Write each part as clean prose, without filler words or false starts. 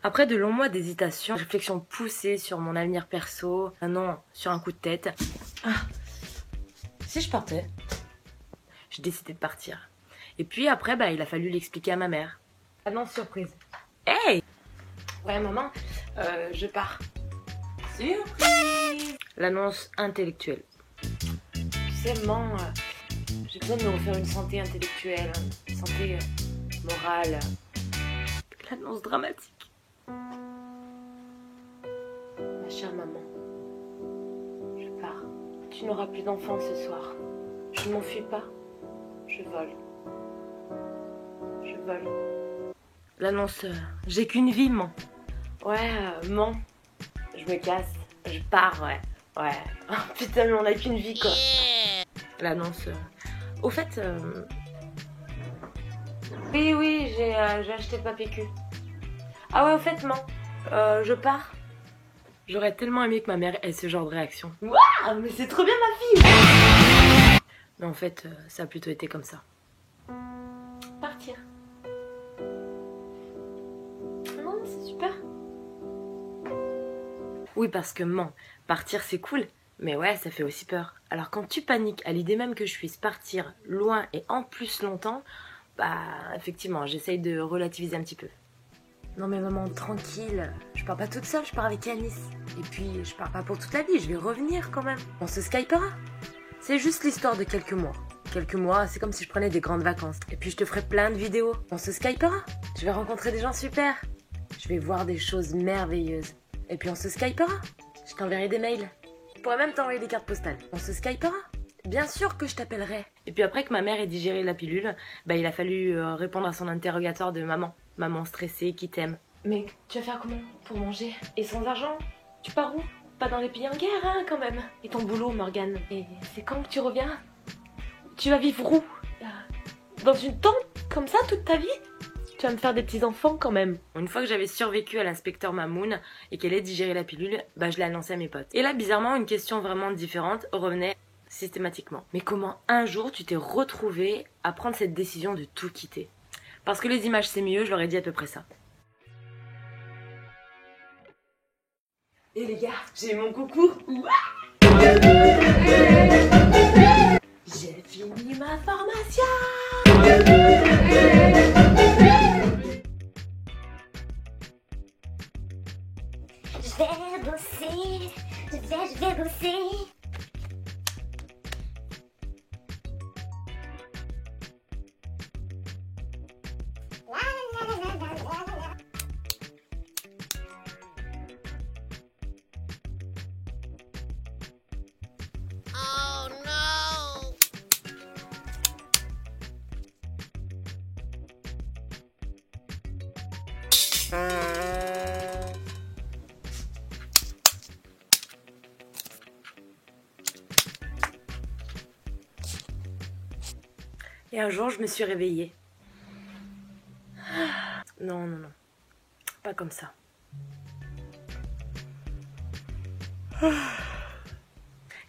Après de longs mois d'hésitation, réflexion poussée sur mon avenir perso, non, sur un coup de tête. Si je partais, j'ai décidé de partir. Et puis après, il a fallu l'expliquer à ma mère. Annonce surprise. Hey! Ouais maman, je pars. Surprise! L'annonce intellectuelle. Tu sais maman, j'ai besoin de me refaire une santé intellectuelle, une santé morale. L'annonce dramatique. Ma chère maman, je pars. Tu n'auras plus d'enfants ce soir. Je ne m'enfuis pas. Je vole. Je vole. L'annonce, j'ai qu'une vie, man. Ouais, man. Je me casse. Je pars, ouais. Ouais. Oh, putain, mais on n'a qu'une vie, quoi. L'annonce, au fait, oui, j'ai acheté le papier cul. Ah ouais, au fait, man, je pars. J'aurais tellement aimé que ma mère ait ce genre de réaction. Waouh, mais c'est trop bien ma fille. Mais en fait, ça a plutôt été comme ça. Partir. Non, c'est super. Oui, parce que partir c'est cool, mais ouais, ça fait aussi peur. Alors quand tu paniques à l'idée même que je puisse partir loin et en plus longtemps, effectivement, j'essaye de relativiser un petit peu. Non mais maman, tranquille, je pars pas toute seule, je pars avec Anis. Et puis, je pars pas pour toute la vie, je vais revenir quand même. On se skypera. C'est juste l'histoire de quelques mois. Quelques mois, c'est comme si je prenais des grandes vacances. Et puis je te ferai plein de vidéos. On se skypera. Je vais rencontrer des gens super. Je vais voir des choses merveilleuses. Et puis on se skypera. Je t'enverrai des mails. Je pourrais même t'envoyer des cartes postales. On se skypera. Bien sûr que je t'appellerai. Et puis après que ma mère ait digéré la pilule, il a fallu répondre à son interrogatoire de maman. Maman stressée qui t'aime. Mais tu vas faire comment pour manger? Et sans argent? Tu pars où? Pas dans les pays en guerre, hein, quand même. Et ton boulot, Morgane? Et c'est quand que tu reviens? Tu vas vivre où? Dans une tente, comme ça, toute ta vie? Tu vas me faire des petits-enfants, quand même. Une fois que j'avais survécu à l'inspecteur Mamoun et qu'elle ait digéré la pilule, je l'ai annoncé à mes potes. Et là, bizarrement, une question vraiment différente revenait systématiquement. Mais comment un jour tu t'es retrouvée à prendre cette décision de tout quitter? Parce que les images c'est mieux, je leur ai dit à peu près ça. Et les gars, j'ai mon concours. J'ai fini ma formation. Je vais bosser, je vais bosser. Oh no! Et un jour, je me suis réveillée. Non, pas comme ça.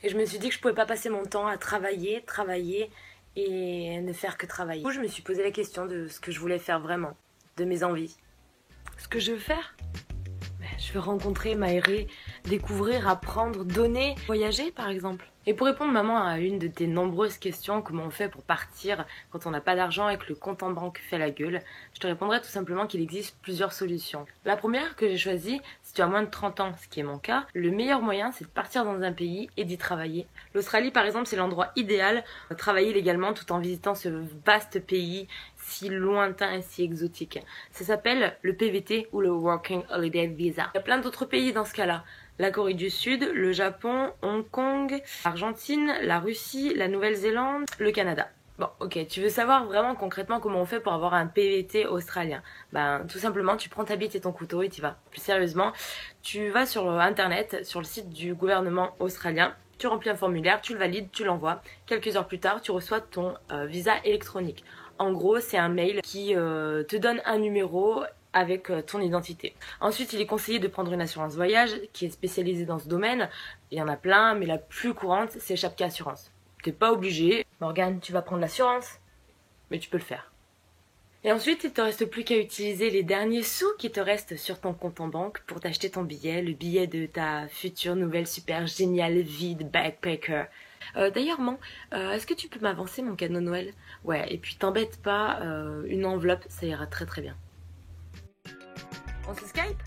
Et je me suis dit que je pouvais pas passer mon temps à travailler et ne faire que travailler. Du coup, je me suis posé la question de ce que je voulais faire vraiment, de mes envies. Ce que je veux faire? Je veux rencontrer, m'aérer, découvrir, apprendre, donner, voyager par exemple. Et pour répondre maman à une de tes nombreuses questions, comment on fait pour partir quand on n'a pas d'argent et que le compte en banque fait la gueule, je te répondrai tout simplement qu'il existe plusieurs solutions. La première que j'ai choisie, si tu as moins de 30 ans, ce qui est mon cas, le meilleur moyen c'est de partir dans un pays et d'y travailler. L'Australie par exemple c'est l'endroit idéal pour travailler légalement tout en visitant ce vaste pays si lointain et si exotique. Ça s'appelle le PVT ou le Working Holiday Visa. Il y a plein d'autres pays dans ce cas-là. La Corée du Sud, le Japon, Hong Kong, l'Argentine, la Russie, la Nouvelle-Zélande, le Canada. Bon, ok, tu veux savoir vraiment concrètement comment on fait pour avoir un PVT australien? Tout simplement, tu prends ta bite et ton couteau et tu vas. Plus sérieusement, tu vas sur internet, sur le site du gouvernement australien, tu remplis un formulaire, tu le valides, tu l'envoies. Quelques heures plus tard, tu reçois ton visa électronique. En gros, c'est un mail qui te donne un numéro avec ton identité. Ensuite, il est conseillé de prendre une assurance voyage qui est spécialisée dans ce domaine. Il y en a plein, mais la plus courante, c'est Chapka Assurance. T'es pas obligé. Morgane, tu vas prendre l'assurance, mais tu peux le faire. Et ensuite, il te reste plus qu'à utiliser les derniers sous qui te restent sur ton compte en banque pour t'acheter ton billet, le billet de ta future nouvelle super géniale vie de backpacker. D'ailleurs, man, est-ce que tu peux m'avancer mon cadeau Noël? Ouais, et puis t'embête pas, une enveloppe, ça ira très très bien. On se Skype?